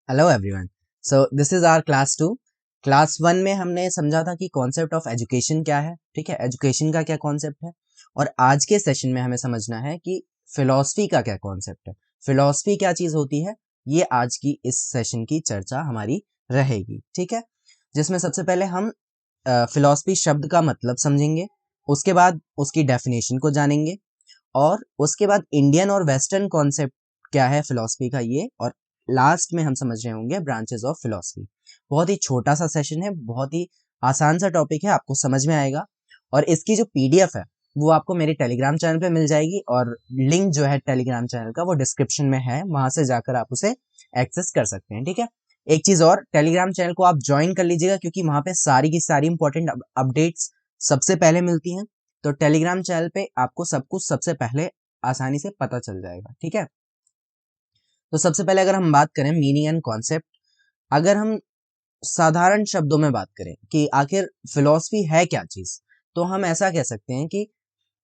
Hello everyone. So this is our class 2। Class 1 में हमने समझा था कि कॉन्सेप्ट ऑफ एजुकेशन क्या है। ठीक है, एजुकेशन का क्या कॉन्सेप्ट है। और आज के सेशन में हमें समझना है कि फिलॉसफी का क्या कॉन्सेप्ट है, फिलॉसफी क्या चीज होती है। ये आज की इस सेशन की चर्चा हमारी रहेगी। ठीक है, जिसमें सबसे पहले हम फिलॉसफी शब्द का मतलब समझेंगे, उसके बाद उसकी डेफिनेशन को जानेंगे, और उसके बाद इंडियन और वेस्टर्न कॉन्सेप्ट क्या है फिलॉसफी का ये, और लास्ट में हम समझ रहे होंगे ब्रांचेस ऑफ फिलॉसफी। बहुत ही छोटा सा सेशन है, बहुत ही आसान सा टॉपिक है, आपको समझ में आएगा। और इसकी जो पीडीएफ है वो आपको मेरे टेलीग्राम चैनल पे मिल जाएगी, और लिंक जो है टेलीग्राम चैनल का वो डिस्क्रिप्शन में है, वहां से जाकर आप उसे एक्सेस कर सकते हैं। ठीक है, एक चीज और, टेलीग्राम चैनल को आप ज्वाइन कर लीजिएगा, क्योंकि वहां पे सारी की सारी इंपॉर्टेंट अपडेट्स सबसे पहले मिलती हैं। तो टेलीग्राम चैनल पे आपको सब कुछ सबसे पहले आसानी से पता चल जाएगा। ठीक है, तो सबसे पहले अगर हम बात करें मीनिंग एंड कॉन्सेप्ट, अगर हम साधारण शब्दों में बात करें कि आखिर फिलॉसफी है क्या चीज, तो हम ऐसा कह सकते हैं कि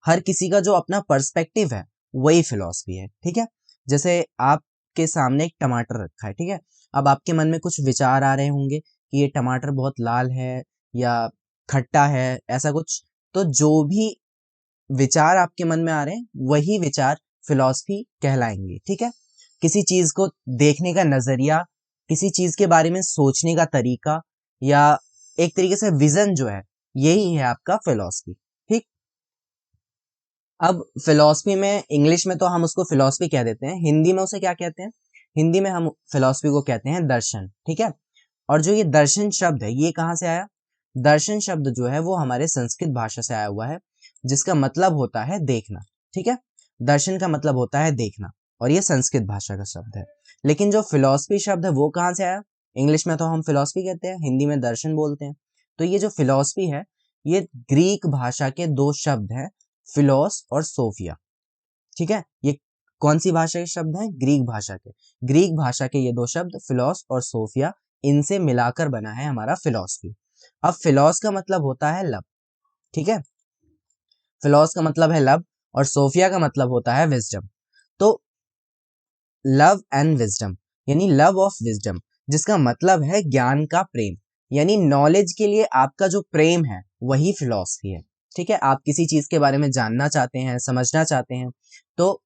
हर किसी का जो अपना पर्सपेक्टिव है वही फिलॉसफी है। ठीक है, जैसे आपके सामने एक टमाटर रखा है। ठीक है, अब आपके मन में कुछ विचार आ रहे होंगे कि ये टमाटर बहुत लाल है या खट्टा है, ऐसा कुछ। तो जो भी विचार आपके मन में आ रहे हैं वही विचार फिलॉसफी कहलाएंगे। ठीक है, किसी चीज को देखने का नजरिया, किसी चीज के बारे में सोचने का तरीका, या एक तरीके से विजन जो है, यही है आपका फिलॉसफी। ठीक, अब फिलॉसफी में इंग्लिश में तो हम उसको फिलॉसफी कह देते हैं, हिंदी में उसे क्या कहते हैं, हिंदी में हम फिलॉसफी को कहते हैं दर्शन। ठीक है, और जो ये दर्शन शब्द है ये कहाँ से आया, दर्शन शब्द जो है वो हमारे संस्कृत भाषा से आया हुआ है, जिसका मतलब होता है देखना। ठीक है, दर्शन का मतलब होता है देखना, और ये संस्कृत भाषा का शब्द है। लेकिन जो फिलॉसफी शब्द है वो कहाँ से आया, इंग्लिश में तो हम फिलॉसफी कहते हैं, हिंदी में दर्शन बोलते हैं। तो ये जो फिलॉसफी है ये ग्रीक भाषा के दो शब्द हैं, फिलोस और सोफिया। ठीक है, ये कौन सी भाषा के शब्द हैं, ग्रीक भाषा के। ग्रीक भाषा के ये दो शब्द फिलोस और सोफिया, इनसे मिलाकर बना है हमारा फिलॉसफी। अब फिलोस का मतलब होता है लब। ठीक है, फिलोस का मतलब है लब, और सोफिया का मतलब होता है विजडम। तो लव एंड विजडम, यानी लव ऑफ विजडम, जिसका मतलब है ज्ञान का प्रेम, यानी नॉलेज के लिए आपका जो प्रेम है वही फिलॉसफी है। ठीक है, आप किसी चीज के बारे में जानना चाहते हैं, समझना चाहते हैं, तो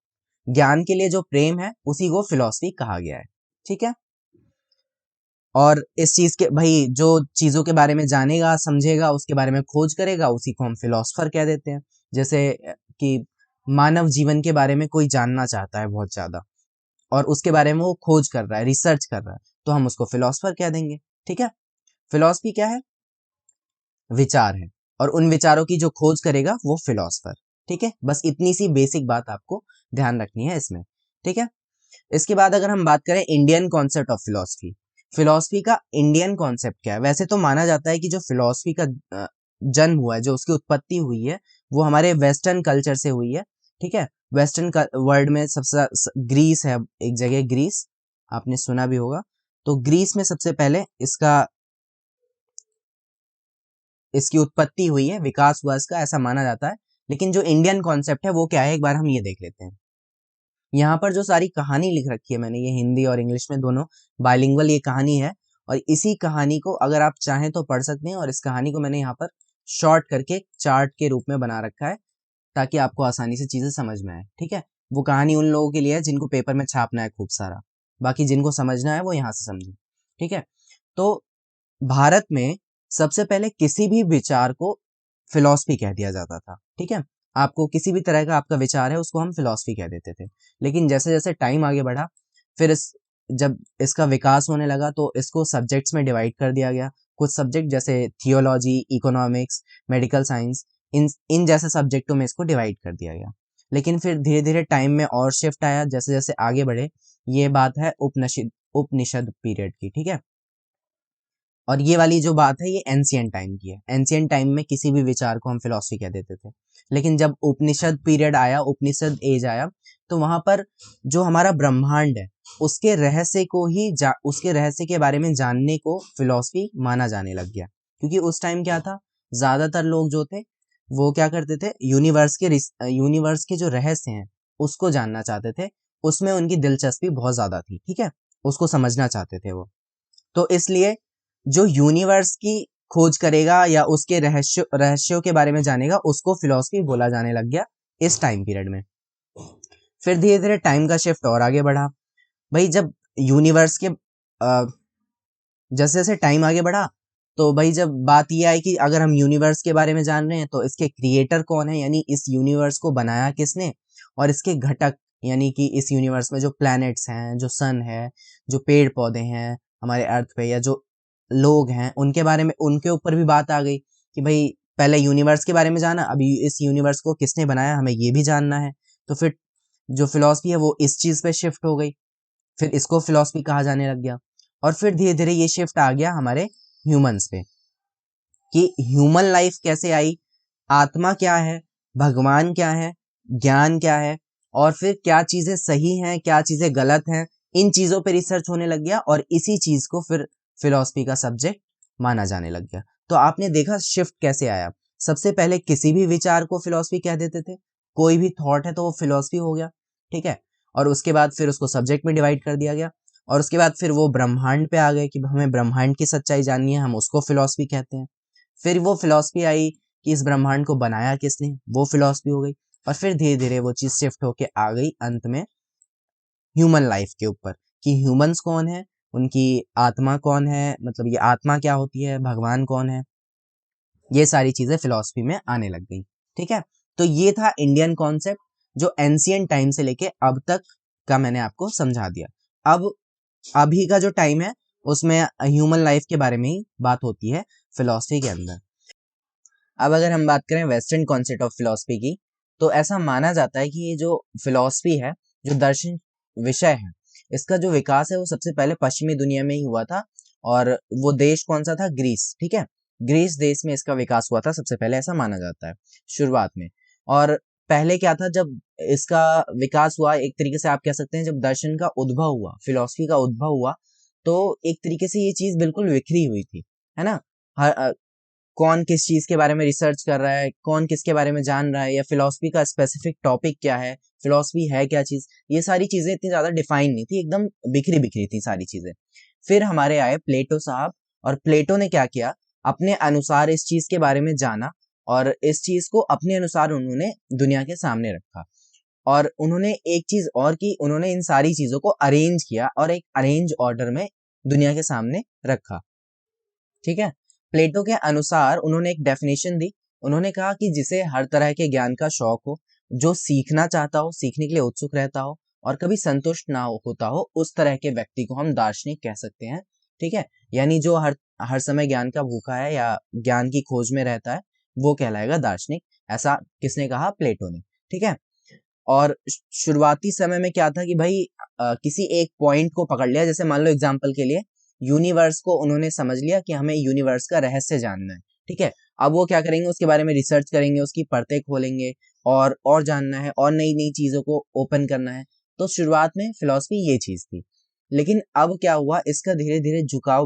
ज्ञान के लिए जो प्रेम है उसी को फिलॉसफी कहा गया है। ठीक है, और इस चीज के भाई जो चीजों के बारे में जानेगा, समझेगा, उसके बारे में खोज करेगा, उसी को हम फिलोसफर कह देते हैं। जैसे कि मानव जीवन के बारे में कोई जानना चाहता है बहुत ज्यादा, और उसके बारे में वो खोज कर रहा है, रिसर्च कर रहा है, तो हम उसको फिलोसफर कह देंगे। ठीक है, फिलोसफी क्या है, विचार है, और उन विचारों की जो खोज करेगा वो फिलोसफर। ठीक है, बस इतनी सी बेसिक बात आपको ध्यान रखनी है इसमें। ठीक है, इसके बाद अगर हम बात करें Indian concept of philosophy, philosophy का इंडियन कॉन्सेप्ट क्या है। वैसे तो माना जाता है कि जो फिलोसफी का जन्म हुआ है, जो उसकी उत्पत्ति हुई है, वो हमारे वेस्टर्न कल्चर से हुई है। ठीक है, वेस्टर्न वर्ल्ड में सबसे ग्रीस है, एक जगह ग्रीस, आपने सुना भी होगा। तो ग्रीस में सबसे पहले इसकी उत्पत्ति हुई है, विकास हुआ इसका, ऐसा माना जाता है। लेकिन जो इंडियन कॉन्सेप्ट है वो क्या है, एक बार हम ये देख लेते हैं। यहाँ पर जो सारी कहानी लिख रखी है मैंने, ये हिंदी और इंग्लिश में दोनों बाइलिंगुअल ये कहानी है, और इसी कहानी को अगर आप चाहें तो पढ़ सकते हैं। और इस कहानी को मैंने यहाँ पर शॉर्ट करके चार्ट के रूप में बना रखा है, ताकि आपको आसानी से चीजें समझ में आए। ठीक है, वो कहानी उन लोगों के लिए है जिनको पेपर में छापना है खूब सारा, बाकी जिनको समझना है वो यहाँ से समझे। ठीक है, तो भारत में सबसे पहले किसी भी विचार को फिलॉसफी कह दिया जाता था। ठीक है, आपको किसी भी तरह का आपका विचार है उसको हम फिलॉसफी कह देते थे। लेकिन जैसे जैसे टाइम आगे बढ़ा, फिर जब इसका विकास होने लगा तो इसको सब्जेक्ट्स में डिवाइड कर दिया गया। कुछ सब्जेक्ट जैसे थियोलॉजी, इकोनॉमिक्स, मेडिकल साइंस, इन इन जैसे सब्जेक्टों में इसको डिवाइड कर दिया गया। लेकिन फिर धीरे धीरे टाइम में और शिफ्ट आया, जैसे जैसे आगे बढ़े। ये बात है उपनिषद उपनिषद पीरियड की। ठीक है, और ये वाली जो बात है ये एंशियंट टाइम की है। एंशियंट टाइम में किसी भी विचार को हम फिलॉसफी कह देते थे। लेकिन जब उपनिषद पीरियड आया, उपनिषद एज आया, तो वहां पर जो हमारा ब्रह्मांड है उसके रहस्य के बारे में जानने को फिलॉसफी माना जाने लग गया। क्योंकि उस टाइम क्या था, ज्यादातर लोग जो थे वो क्या करते थे, यूनिवर्स के जो रहस्य हैं उसको जानना चाहते थे, उसमें उनकी दिलचस्पी बहुत ज्यादा थी। ठीक है, उसको समझना चाहते थे वो। तो इसलिए जो यूनिवर्स की खोज करेगा या उसके रहस्यों के बारे में जानेगा, उसको फिलॉसफी बोला जाने लग गया इस टाइम पीरियड में। फिर धीरे धीरे टाइम का शिफ्ट और आगे बढ़ा। भाई जब यूनिवर्स के जैसे जैसे टाइम आगे बढ़ा, तो भाई जब बात ये आई कि अगर हम यूनिवर्स के बारे में जान रहे हैं तो इसके क्रिएटर कौन है, यानी इस यूनिवर्स को बनाया किसने, और इसके घटक यानी कि इस यूनिवर्स में जो प्लैनेट्स हैं, जो सन है, जो पेड़ पौधे हैं हमारे अर्थ पे, या जो लोग हैं उनके बारे में, उनके ऊपर भी बात आ गई कि भाई पहले यूनिवर्स के बारे में जाना, अभी इस यूनिवर्स को किसने बनाया हमें ये भी जानना है। तो फिर जो फिलॉसफी है वो इस चीज पे शिफ्ट हो गई, फिर इसको फिलॉसफी कहा जाने लग गया। और फिर धीरे धीरे ये शिफ्ट आ गया हमारे ह्यूमंस पे कि ह्यूमन लाइफ कैसे आई, आत्मा क्या है, भगवान क्या है, ज्ञान क्या है, और फिर क्या चीजें सही हैं, क्या चीजें गलत हैं, इन चीजों पे रिसर्च होने लग गया और इसी चीज को फिर फिलॉसफी का सब्जेक्ट माना जाने लग गया। तो आपने देखा शिफ्ट कैसे आया। सबसे पहले किसी भी विचार को फिलॉसफी कह देते थे, कोई भी थॉट है तो वो फिलॉसफी हो गया, ठीक है। और उसके बाद फिर उसको सब्जेक्ट में डिवाइड कर दिया गया, और उसके बाद फिर वो ब्रह्मांड पे आ गए कि हमें ब्रह्मांड की सच्चाई जाननी है, हम उसको फिलॉसफी कहते हैं। फिर वो फिलॉसफी आई कि इस ब्रह्मांड को बनाया किसने, वो फिलॉसफी हो गई। और फिर धीरे धीरे वो चीज शिफ्ट होके आ गई अंत में ह्यूमन लाइफ के ऊपर कि ह्यूमंस कौन है, उनकी आत्मा कौन है, मतलब ये आत्मा क्या होती है, भगवान कौन है, ये सारी चीजें फिलॉसफी में आने लग गई, ठीक है। तो ये था इंडियन कॉन्सेप्ट जो एंशियंट टाइम से लेके अब तक का मैंने आपको समझा दिया। अब अभी का जो टाइम है उसमें ह्यूमन लाइफ के बारे में ही बात होती है फिलॉसफी के अंदर। अब अगर हम बात करें वेस्टर्न कॉन्सेप्ट ऑफ फिलॉसफी की, तो ऐसा माना जाता है कि ये जो फिलॉसफी है, जो दर्शन विषय है, इसका जो विकास है वो सबसे पहले पश्चिमी दुनिया में ही हुआ था। और वो देश कौन सा था, ग्रीस, ठीक है। ग्रीस देश में इसका विकास हुआ था सबसे पहले, ऐसा माना जाता है शुरुआत में। और पहले क्या था, जब इसका विकास हुआ, एक तरीके से आप कह सकते हैं जब दर्शन का उद्भव हुआ, फिलॉसफी का उद्भव हुआ, तो एक तरीके से ये चीज बिल्कुल बिखरी हुई थी, है ना। हर कौन किस चीज के बारे में रिसर्च कर रहा है, कौन किसके बारे में जान रहा है, या फिलॉसफी का स्पेसिफिक टॉपिक क्या है, फिलॉसफी है क्या चीज, ये सारी चीजें इतनी ज्यादा डिफाइन नहीं थी, एकदम बिखरी बिखरी थी सारी चीजें। फिर हमारे आए प्लेटो साहब, और प्लेटो ने क्या किया, अपने अनुसार इस चीज के बारे में जाना, और इस चीज को अपने अनुसार उन्होंने दुनिया के सामने रखा। और उन्होंने एक चीज और की, उन्होंने इन सारी चीजों को अरेंज किया और एक अरेंज ऑर्डर में दुनिया के सामने रखा, ठीक है। प्लेटो के अनुसार उन्होंने एक डेफिनेशन दी। उन्होंने कहा कि जिसे हर तरह के ज्ञान का शौक हो, जो सीखना चाहता हो, सीखने के लिए उत्सुक रहता हो, और कभी संतुष्ट ना होता हो, उस तरह के व्यक्ति को हम दार्शनिक कह सकते हैं, ठीक है। यानी जो हर हर समय ज्ञान का भूखा है या ज्ञान की खोज में रहता है, वो कहलाएगा दार्शनिक। ऐसा किसने कहा, प्लेटो ने, ठीक है। और शुरुआती समय में क्या था कि भाई किसी एक पॉइंट को पकड़ लिया, जैसे मान लो एग्जांपल के लिए यूनिवर्स को उन्होंने समझ लिया कि हमें यूनिवर्स का रहस्य जानना है, ठीक है। अब वो क्या करेंगे, उसके बारे में रिसर्च करेंगे, उसकी परतें खोलेंगे, और जानना है, और नई नई चीजों को ओपन करना है। तो शुरुआत में फिलॉसफी ये चीज थी। लेकिन अब क्या हुआ, इसका धीरे धीरे झुकाव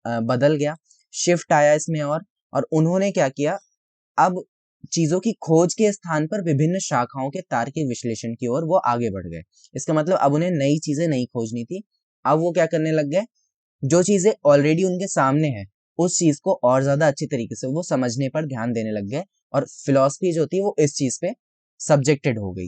बदल गया, शिफ्ट आया इसमें। और उन्होंने क्या किया, अब चीजों की खोज के स्थान पर विभिन्न शाखाओं के तार्किक विश्लेषण की ओर वो आगे बढ़ गए। इसका मतलब अब उन्हें नई चीजें नहीं खोजनी थी, अब वो क्या करने लग गए, जो चीजें ऑलरेडी उनके सामने है उस चीज को और ज्यादा अच्छी तरीके से वो समझने पर ध्यान देने लग गए। और फिलॉसफी जो थी वो इस चीज पे सब्जेक्टेड हो गई।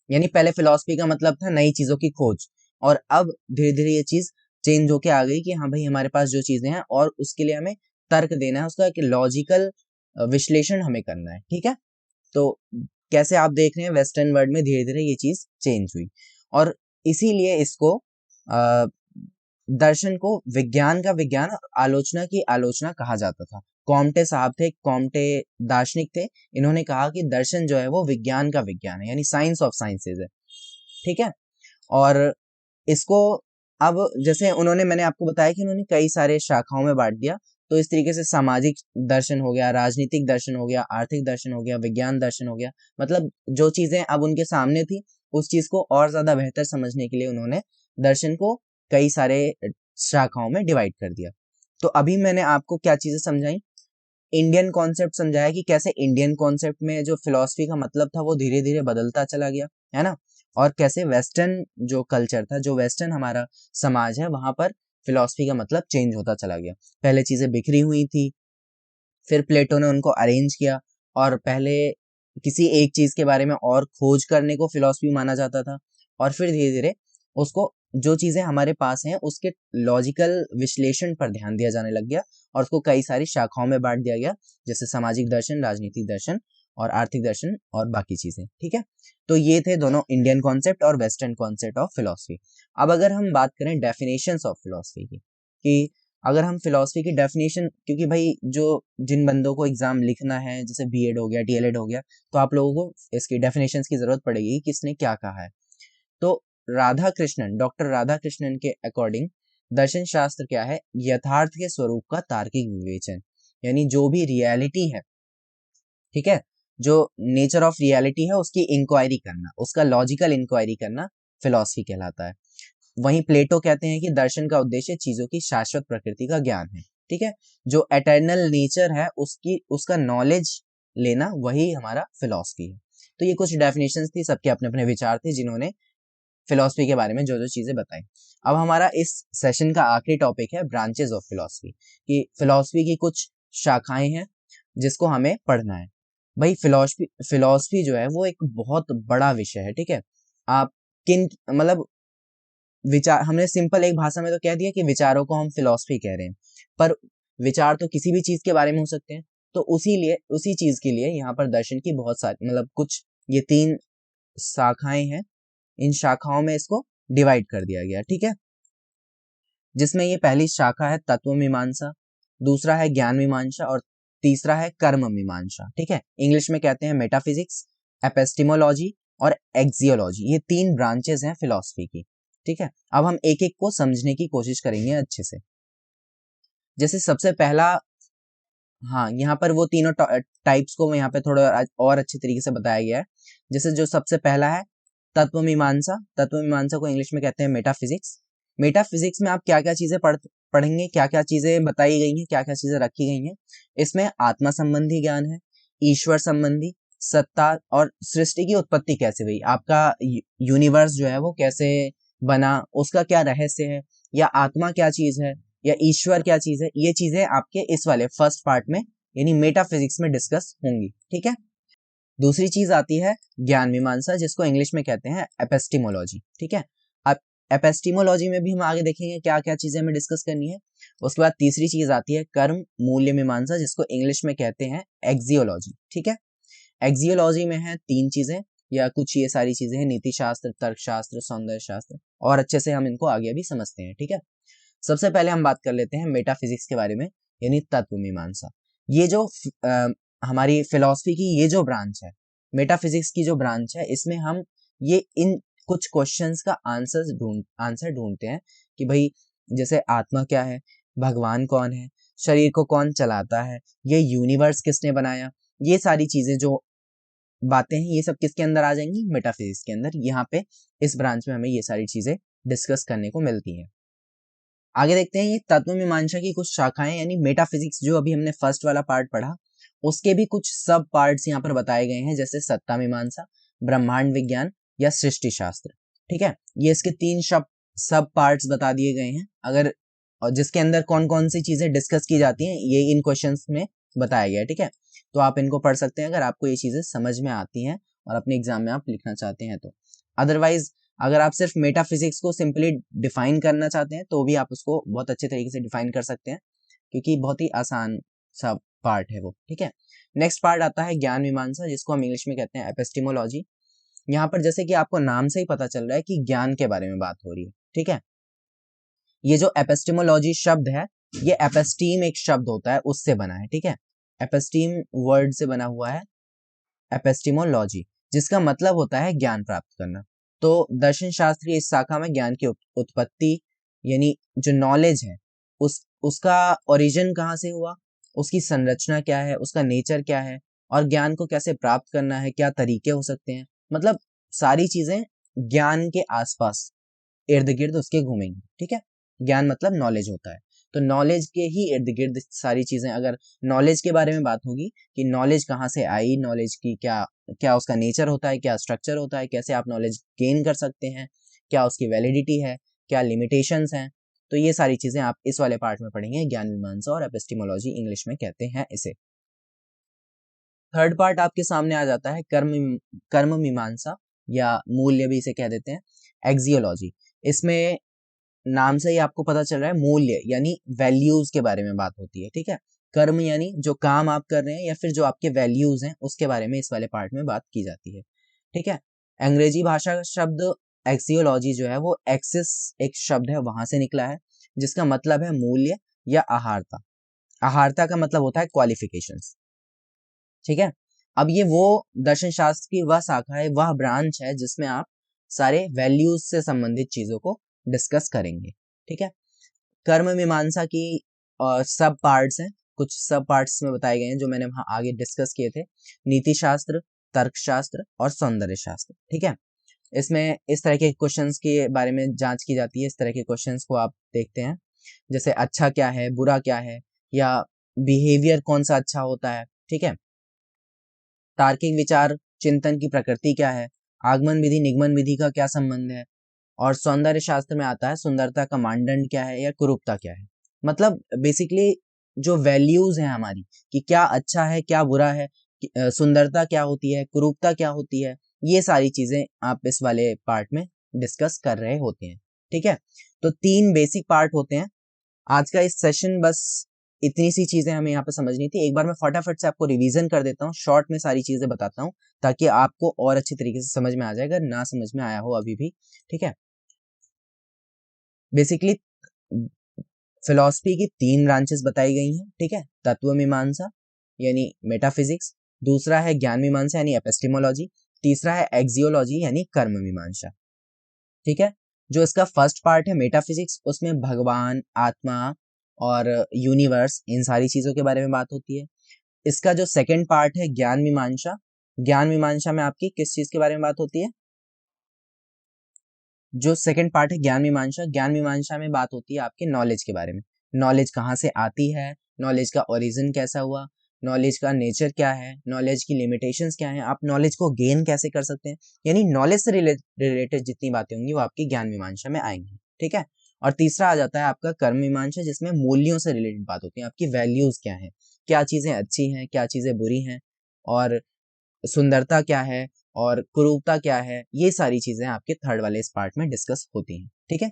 यानी पहले फिलॉसफी का मतलब था नई चीजों की खोज, और अब धीरे धीरे ये चीज चेंज होके आ गई कि हाँ भाई हमारे पास जो चीजें हैं और उसके लिए हमें तर्क देना है, उसका एक लॉजिकल विश्लेषण हमें करना है, ठीक है। तो कैसे आप देख रहे हैं वेस्टर्न वर्ल्ड में धीरे धीरे ये चीज चेंज हुई, और इसीलिए इसको दर्शन को विज्ञान का विज्ञान और आलोचना की आलोचना कहा जाता था। कॉम्टे साहब थे, कॉम्टे दार्शनिक थे, इन्होंने कहा कि दर्शन जो है वो विज्ञान का विज्ञान है, यानी साइंस ऑफ साइंसेज है, ठीक है। और इसको अब जैसे उन्होंने, मैंने आपको बताया कि उन्होंने कई सारे शाखाओं में बांट दिया। तो इस तरीके से सामाजिक दर्शन हो गया, राजनीतिक दर्शन हो गया, आर्थिक दर्शन हो गया, विज्ञान दर्शन हो गया। मतलब जो चीजें अब उनके सामने थी उस चीज को और ज्यादा बेहतर समझने के लिए उन्होंने दर्शन को कई सारे शाखाओं में डिवाइड कर दिया। तो अभी मैंने आपको क्या चीजें समझाई, इंडियन कॉन्सेप्ट समझाया कि कैसे इंडियन कॉन्सेप्ट में जो फिलॉसफी का मतलब था वो धीरे धीरे बदलता चला गया, है ना। और कैसे वेस्टर्न जो कल्चर था, जो वेस्टर्न हमारा समाज है, वहां पर फिलॉसफी का मतलब चेंज होता चला गया। पहले चीजें बिखरी हुई थी, फिर प्लेटो ने उनको अरेंज किया, और पहले किसी एक चीज के बारे में और खोज करने को फिलॉसफी माना जाता था, और फिर धीरे धीरे उसको जो चीजें हमारे पास हैं उसके लॉजिकल विश्लेषण पर ध्यान दिया जाने लग गया, और उसको कई सारी शाखाओं में बांट दिया गया, जैसे सामाजिक दर्शन, राजनीतिक दर्शन और आर्थिक दर्शन और बाकी चीजें। ठीक है, तो ये थे दोनों इंडियन कॉन्सेप्ट और वेस्टर्न कॉन्सेप्ट ऑफ फिलॉसफी। अब अगर हम बात करें डेफिनेशंस ऑफ फिलॉसफी की, कि अगर हम फिलॉसफी की डेफिनेशन, क्योंकि भाई जो जिन बंदों को एग्जाम लिखना है, जैसे बीएड हो गया, डीएलएड हो गया, तो आप लोगों को इसकी डेफिनेशंस की जरूरत पड़ेगी, किसने क्या कहा है। तो राधा कृष्णन, डॉक्टर राधा कृष्णन के अकॉर्डिंग दर्शन शास्त्र क्या है? यथार्थ के स्वरूप का तार्किक विवेचन, यानी जो भी रियलिटी है, ठीक है, जो नेचर ऑफ रियलिटी है उसकी इंक्वायरी करना, उसका लॉजिकल इंक्वायरी करना फिलॉसफी कहलाता है। वहीं प्लेटो कहते हैं कि दर्शन का उद्देश्य चीजों की शाश्वत प्रकृति का ज्ञान है। ठीक है, जो एटर्नल नेचर है उसका नॉलेज लेना, वही हमारा फिलॉसफी है। तो ये कुछ डेफिनेशंस थी, सबके अपने अपने विचार थे जिन्होंने फिलॉसफी के बारे में जो जो चीजें बताई। अब हमारा इस सेशन का आखिरी टॉपिक है ब्रांचेस ऑफ फिलॉसफी, कि फिलॉसफी की कुछ शाखाएं हैं जिसको हमें पढ़ना है। भाई फिलॉसफी जो है वो एक बहुत बड़ा विषय है। ठीक है, आप किन मतलब विचार, हमने सिंपल एक भाषा में तो कह दिया कि विचारों को हम फिलॉसफी कह रहे हैं, पर विचार तो किसी भी चीज के बारे में हो सकते हैं। तो उसी चीज के लिए यहाँ पर दर्शन की बहुत सारी, मतलब कुछ ये 3 शाखाएं हैं, इन शाखाओं में इसको डिवाइड कर दिया गया। ठीक है, जिसमें ये पहली शाखा है तत्व मीमांसा, दूसरा है ज्ञान मीमांसा और तीसरा है कर्म मीमांसा। ठीक है, इंग्लिश में कहते हैं मेटाफिजिक्स, एपिस्टेमोलॉजी और एक्सियोलॉजी। ये 3 ब्रांचेस हैं फिलॉसफी की। ठीक है, अब हम एक एक को समझने की कोशिश करेंगे अच्छे से। जैसे सबसे पहला, हाँ, यहाँ पर वो तीनों टाइप्स को यहाँ पे थोड़ा और अच्छे तरीके से बताया गया है। जैसे जो सबसे पहला है तत्व मीमांसा, तत्व मीमांसा को इंग्लिश में कहते हैं मेटाफिजिक्स। मेटाफिजिक्स में आप क्या क्या चीजें पढ़ेंगे, क्या क्या चीजें बताई गई हैं, क्या क्या चीजें रखी गई हैं। इसमें आत्मा संबंधी ज्ञान है, ईश्वर संबंधी, सत्ता और सृष्टि की उत्पत्ति कैसे हुई, आपका यूनिवर्स जो है वो कैसे बना, उसका क्या रहस्य है, या आत्मा क्या चीज है, या ईश्वर क्या चीज है, ये चीजें आपके इस वाले फर्स्ट पार्ट में यानी मेटाफिजिक्स में डिस्कस होंगी। ठीक है, दूसरी चीज आती है ज्ञान मीमांसा, जिसको इंग्लिश में कहते हैं एपिस्टेमोलॉजी। ठीक है, अब एपिस्टेमोलॉजी में भी हम आगे देखेंगे क्या क्या चीजें हमें डिस्कस करनी है। उसके बाद तीसरी चीज आती है कर्म मूल्य मीमांसा, जिसको इंग्लिश में कहते हैं एक्सियोलॉजी। ठीक है, एक्सियोलॉजी में है 3 चीजें, या कुछ ये सारी चीजें हैं, नीति शास्त्र, तर्कशास्त्र, सौंदर्य शास्त्र, और अच्छे से हम इनको आगे भी समझते हैं। ठीक है, सबसे पहले हम बात कर लेते हैं मेटाफिजिक्स के बारे में, यानी तत्व मीमांसा। ये जो हमारी फिलॉसफी की ये जो ब्रांच है, मेटाफिजिक्स की जो ब्रांच है, इसमें हम ये इन कुछ क्वेश्चंस का आंसर ढूंढते हैं कि भाई जैसे आत्मा क्या है, भगवान कौन है, शरीर को कौन चलाता है, ये यूनिवर्स किसने बनाया, ये सारी चीजें जो बातें हैं, ये सब किसके अंदर आ जाएंगी, मेटाफिजिक्स के अंदर। यहाँ पे इस ब्रांच में हमें ये सारी चीजें डिस्कस करने को मिलती हैं। आगे देखते हैं ये तत्व मीमांसा की कुछ शाखाएं, यानी मेटाफिजिक्स जो अभी हमने फर्स्ट वाला पार्ट पढ़ा, उसके भी कुछ सब पार्ट्स यहाँ पर बताए गए हैं, जैसे सत्ता मीमांसा, ब्रह्मांड विज्ञान या सृष्टि शास्त्र। ठीक है, ये इसके 3 सब पार्ट्स बता दिए गए हैं। अगर और जिसके अंदर कौन कौन सी चीजें डिस्कस की जाती हैं, ये इन क्वेश्चंस में बताया गया है। ठीक है, तो आप इनको पढ़ सकते हैं अगर आपको ये चीजें समझ में आती हैं और अपने एग्जाम में आप लिखना चाहते हैं तो। अदरवाइज अगर आप सिर्फ मेटाफिजिक्स को सिंपली डिफाइन करना चाहते हैं तो भी आप उसको बहुत अच्छे तरीके से डिफाइन कर सकते हैं, क्योंकि बहुत ही आसान सा पार्ट है वो। ठीक है, नेक्स्ट पार्ट आता है ज्ञान मीमांसा, जिसको हम इंग्लिश में कहते हैं एपिस्टेमोलॉजी। यहाँ पर जैसे कि आपको नाम से ही पता चल रहा है कि ज्ञान के बारे में बात हो रही है। ठीक है, ये जो एपिस्टेमोलॉजी शब्द है, ये एपिस्टीम एक शब्द होता है उससे बना है। ठीक है, एपिस्टीम वर्ड से बना हुआ है एपिस्टेमोलॉजी, जिसका मतलब होता है ज्ञान प्राप्त करना। तो दर्शन शास्त्र की इस शाखा में ज्ञान की उत्पत्ति, यानी जो नॉलेज है उसका ओरिजिन कहाँ से हुआ, उसकी संरचना क्या है, उसका नेचर क्या है, और ज्ञान को कैसे प्राप्त करना है, क्या तरीके हो सकते हैं, मतलब सारी चीजें ज्ञान के आसपास इर्द गिर्द उसके घूमेंगी। ठीक है, ज्ञान मतलब नॉलेज होता है। तो नॉलेज के ही इर्द गिर्द सारी चीजें, अगर नॉलेज के बारे में बात होगी कि नॉलेज कहाँ से आई, नॉलेज की क्या क्या उसका नेचर होता है, क्या स्ट्रक्चर होता है, कैसे आप नॉलेज गेन कर सकते हैं, क्या उसकी वैलिडिटी है, क्या लिमिटेशंस हैं, तो ये सारी चीजें आप इस वाले पार्ट में पढ़ेंगे। ज्ञान मीमांसा और एपिस्टेमोलॉजी इंग्लिश में कहते हैं इसे। थर्ड पार्ट आपके सामने आ जाता है कर्म मीमांसा, या मूल्य भी इसे कह देते हैं, एक्सियोलॉजी। इसमें नाम से ही आपको पता चल रहा है, मूल्य यानी वैल्यूज के बारे में बात होती है, ठीक है। कर्म यानी जो काम आप कर रहे हैं या फिर जो आपके वैल्यूज हैं उसके बारे में इस वाले पार्ट में बात की जाती है, ठीक है। अंग्रेजी भाषा का शब्द एक्सियोलॉजी जो है वो एक्सिस एक शब्द है, वहां से निकला है, जिसका मतलब है मूल्य या आहारता। आहारता का मतलब होता है क्वालिफिकेशंस, ठीक है। अब ये वो दर्शन शास्त्र की वह शाखा है, वह ब्रांच है जिसमें आप सारे वैल्यूज से संबंधित चीजों को डिस्कस करेंगे, ठीक है। कर्म मीमांसा की सब पार्ट्स हैं, कुछ सब पार्ट्स में बताए गए हैं जो मैंने वहां आगे डिस्कस किए थे, नीति शास्त्र, तर्कशास्त्र और सौंदर्य शास्त्र, ठीक है। इसमें इस तरह के क्वेश्चंस के बारे में जांच की जाती है, इस तरह के क्वेश्चंस को आप देखते हैं, जैसे अच्छा क्या है, बुरा क्या है, या बिहेवियर कौन सा अच्छा होता है, ठीक है। तार्किक विचार चिंतन की प्रकृति क्या है, आगमन विधि निगमन विधि का क्या संबंध है, और सौंदर्य शास्त्र में आता है सुंदरता का मानदंड क्या है या कुरूपता क्या है। मतलब बेसिकली जो वैल्यूज हैं हमारी, कि क्या अच्छा है क्या बुरा है, सुंदरता क्या होती है, कुरूपता क्या होती है, ये सारी चीजें आप इस वाले पार्ट में डिस्कस कर रहे होते हैं, ठीक है। तो 3 बेसिक पार्ट होते हैं। आज का इस सेशन बस इतनी सी चीजें हमें यहाँ पे समझनी थी। एक बार मैं फटाफट से आपको रिवीजन कर देता हूँ, शॉर्ट में सारी चीजें बताता हूँ ताकि आपको और अच्छी तरीके से समझ में आ जाए, अगर ना समझ में आया हो अभी भी, ठीक है। बेसिकली फिलॉसफी की 3 ब्रांचेस बताई गई हैं, ठीक है। तत्व मीमांसा यानी मेटाफिजिक्स, दूसरा है ज्ञान मीमांसा यानी एपिस्टेमोलॉजी, तीसरा है एक्सियोलॉजी यानी कर्म मीमांसा, ठीक है। जो इसका फर्स्ट पार्ट है मेटाफिजिक्स, उसमें भगवान, आत्मा और यूनिवर्स, इन सारी चीजों के बारे में बात होती है। इसका जो सेकंड पार्ट है ज्ञान मीमांसा, ज्ञान मीमांसा में आपकी किस चीज के बारे में बात होती है, जो सेकंड पार्ट है ज्ञान मीमांसा में बात होती है आपके नॉलेज के बारे में। नॉलेज कहाँ से आती है, नॉलेज का ओरिजिन कैसा हुआ, नॉलेज का नेचर क्या है, नॉलेज की लिमिटेशंस क्या है, आप नॉलेज को गेन कैसे कर सकते हैं, यानी नॉलेज से रिलेटेड जितनी बातें होंगी वो आपकी ज्ञान मीमांसा में आएंगी, ठीक है। और तीसरा आ जाता है आपका कर्म मीमांसा, जिसमें मूल्यों से रिलेटेड बात होती है, आपकी वैल्यूज क्या है, क्या चीजें अच्छी हैं, क्या चीजें बुरी हैं, और सुंदरता क्या है और कुरूपता क्या है, ये सारी चीजें आपके थर्ड वाले इस पार्ट में डिस्कस होती हैं, ठीक है।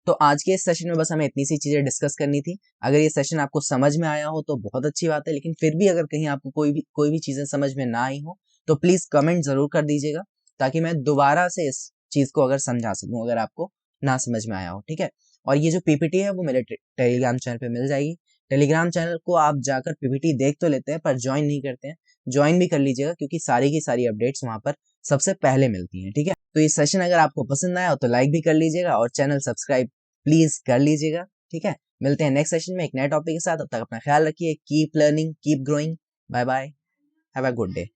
तो आज के इस सेशन में बस हमें इतनी सी चीजें डिस्कस करनी थी। अगर ये सेशन आपको समझ में आया हो तो बहुत अच्छी बात है, लेकिन फिर भी अगर कहीं आपको कोई भी चीजें समझ में ना आई हो तो प्लीज कमेंट जरूर कर दीजिएगा, ताकि मैं दोबारा से इस चीज को अगर समझा सकूं, अगर आपको ना समझ में आया हो, ठीक है। और ये जो पीपीटी है वो मेरे टेलीग्राम चैनल पे मिल जाएगी। टेलीग्राम चैनल को आप जाकर पीपीटी देख तो लेते हैं पर ज्वाइन नहीं करते हैं, ज्वाइन भी कर लीजिएगा, क्योंकि सारी की सारी अपडेट्स वहां पर सबसे पहले मिलती हैं, ठीक है। तो ये सेशन अगर आपको पसंद आया हो तो लाइक भी कर लीजिएगा और चैनल सब्सक्राइब प्लीज कर लीजिएगा, ठीक है। मिलते हैं नेक्स्ट सेशन में एक नए टॉपिक के साथ, तब तक अपना ख्याल रखिए, keep learning keep growing, bye bye, have a good day.